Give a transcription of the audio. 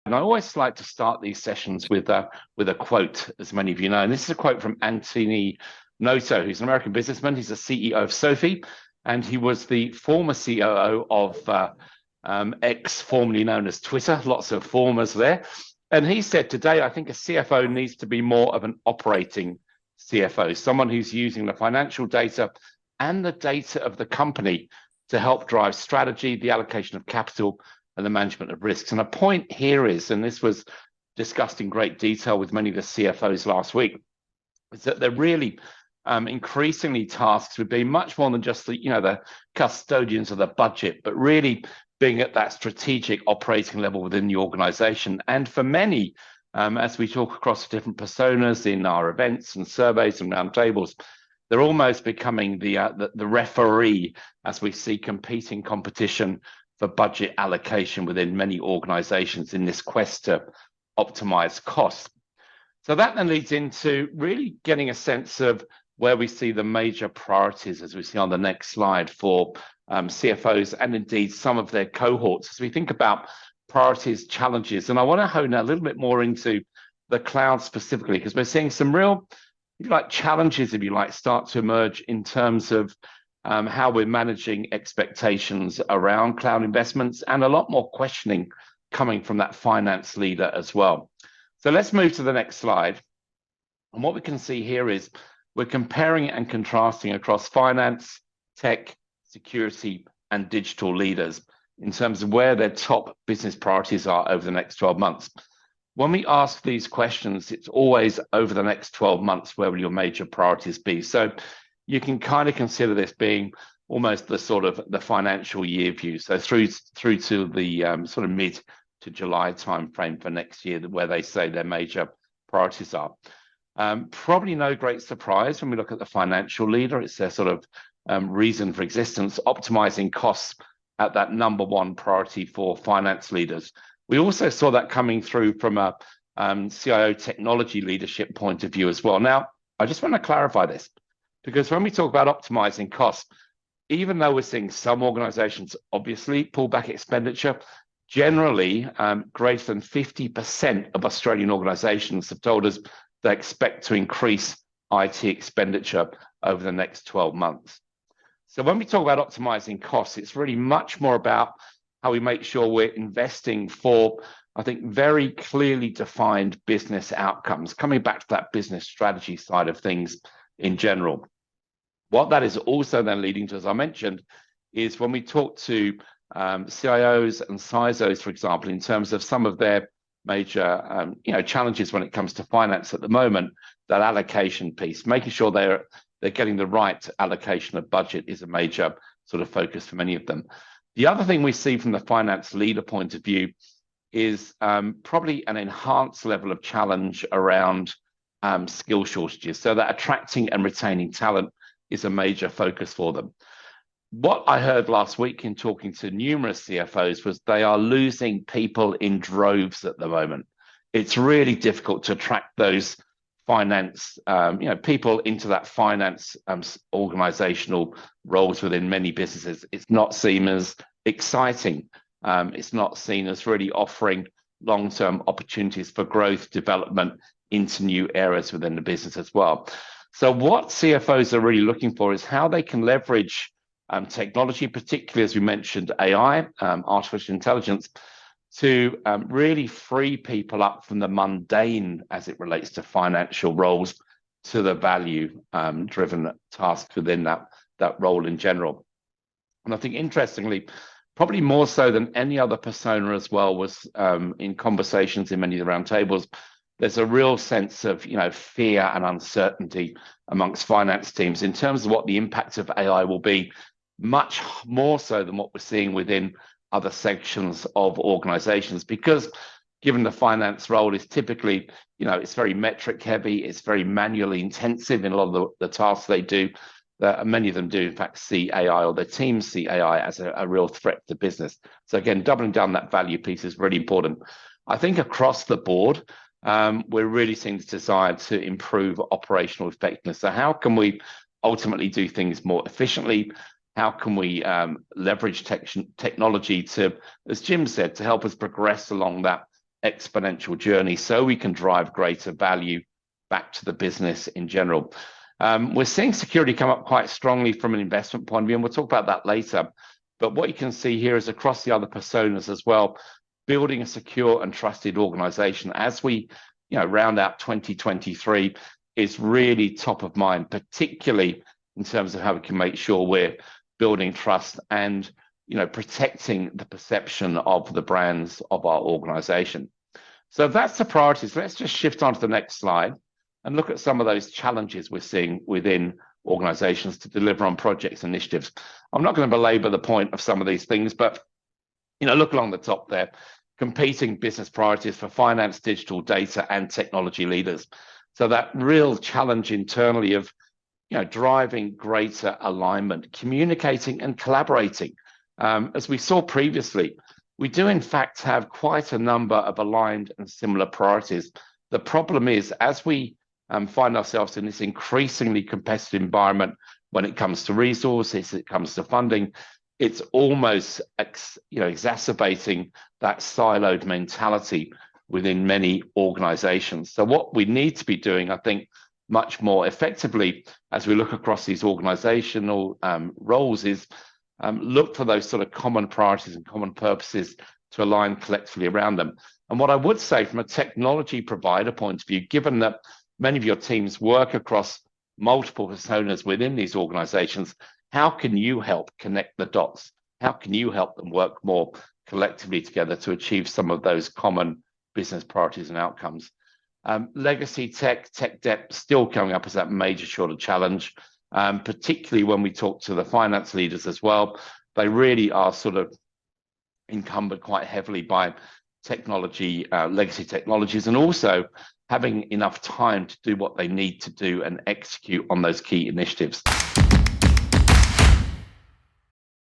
And I always like to start these sessions with a quote, as many of you know. And this is a quote from Anthony Noto, who's an American businessman. He's the CEO of Sophie, and he was the former COO of X, formerly known as Twitter. Lots of formers there. And he said, today, I think a CFO needs to be more of an operating CFO, someone who's using the financial data and the data of the company to help drive strategy, the allocation of capital, and the management of risks. And a point here is, and this was discussed in great detail with many of the CFOs last week, is that they're really increasingly tasked with being much more than just the custodians of the budget, but really being at that strategic operating level within the organization. And for many, as we talk across different personas in our events and surveys and roundtables, they're almost becoming the referee as we see competing competition for budget allocation within many organizations in this quest to optimize costs. So that then leads into really getting a sense of where we see the major priorities, as we see on the next slide, for CFOs and indeed some of their cohorts as we think about priorities, challenges. And I want to hone a little bit more into the cloud specifically, because we're seeing some real, if you like, challenges, if you like, start to emerge in terms of how we're managing expectations around cloud investments, and a lot more questioning coming from that finance leader as well. So let's move to the next slide. And what we can see here is we're comparing and contrasting across finance, tech, security, and digital leaders in terms of where their top business priorities are over the next 12 months. When we ask these questions, it's always over the next 12 months, where will your major priorities be? So you can kind of consider this being almost the sort of the financial year view. So through to the sort of mid to July timeframe for next year, where they say their major priorities are. Probably no great surprise when we look at the financial leader. It's their sort of reason for existence, optimizing costs at that number one priority for finance leaders. We also saw that coming through from a CIO technology leadership point of view as well. Now, I just want to clarify this, because when we talk about optimizing costs, even though we're seeing some organizations obviously pull back expenditure, generally greater than 50% of Australian organizations have told us they expect to increase IT expenditure over the next 12 months. So when we talk about optimizing costs, it's really much more about how we make sure we're investing for, I think, very clearly defined business outcomes, coming back to that business strategy side of things in general. What that is also then leading to, as I mentioned, is when we talk to CIOs and CISOs, for example, in terms of some of their major challenges when it comes to finance at the moment, that allocation piece, making sure they're getting the right allocation of budget is a major sort of focus for many of them. The other thing we see from the finance leader point of view is probably an enhanced level of challenge around skill shortages, so that attracting and retaining talent is a major focus for them. What I heard last week in talking to numerous CFOs was they are losing people in droves at the moment. It's really difficult to attract those finance, people into that finance organizational roles within many businesses. It's not seen as exciting. It's not seen as really offering long-term opportunities for growth, development into new areas within the business as well. So what CFOs are really looking for is how they can leverage technology, particularly as we mentioned, AI, artificial intelligence, to really free people up from the mundane as it relates to financial roles to the value-driven tasks within that role in general. And I think, interestingly, probably more so than any other persona as well, was in conversations in many of the roundtables, there's a real sense of fear and uncertainty amongst finance teams in terms of what the impact of AI will be, much more so than what we're seeing within other sections of organizations, because given the finance role is typically, it's very metric heavy, it's very manually intensive in a lot of the tasks they do, that many of them do in fact see AI, or their teams see AI as a real threat to business. So again, doubling down that value piece is really important. I think across the board, we're really seeing this desire to improve operational effectiveness. So how can we ultimately do things more efficiently? How can we leverage technology to, as Jim said, to help us progress along that exponential journey so we can drive greater value back to the business in general. We're seeing security come up quite strongly from an investment point of view, and we'll talk about that later. But what you can see here is across the other personas as well, building a secure and trusted organization as we round out 2023 is really top of mind, particularly in terms of how we can make sure we're building trust and protecting the perception of the brands of our organization. So that's the priorities. Let's just shift on to the next slide and look at some of those challenges we're seeing within organizations to deliver on projects and initiatives. I'm not going to belabor the point of some of these things, but look along the top there, competing business priorities for finance, digital, data, and technology leaders. So that real challenge internally of driving greater alignment, communicating and collaborating. As we saw previously, we do in fact have quite a number of aligned and similar priorities. The problem is, as we find ourselves in this increasingly competitive environment when it comes to resources, it comes to funding, it's almost exacerbating that siloed mentality within many organizations. So what we need to be doing, I think, much more effectively as we look across these organizational roles is look for those sort of common priorities and common purposes to align collectively around them. And what I would say from a technology provider point of view, given that many of your teams work across multiple personas within these organizations, how can you help connect the dots? How can you help them work more collectively together to achieve some of those common business priorities and outcomes? Legacy tech debt still coming up as that major sort of challenge, particularly when we talk to the finance leaders as well. They really are sort of encumbered quite heavily by technology, legacy technologies, and also having enough time to do what they need to do and execute on those key initiatives.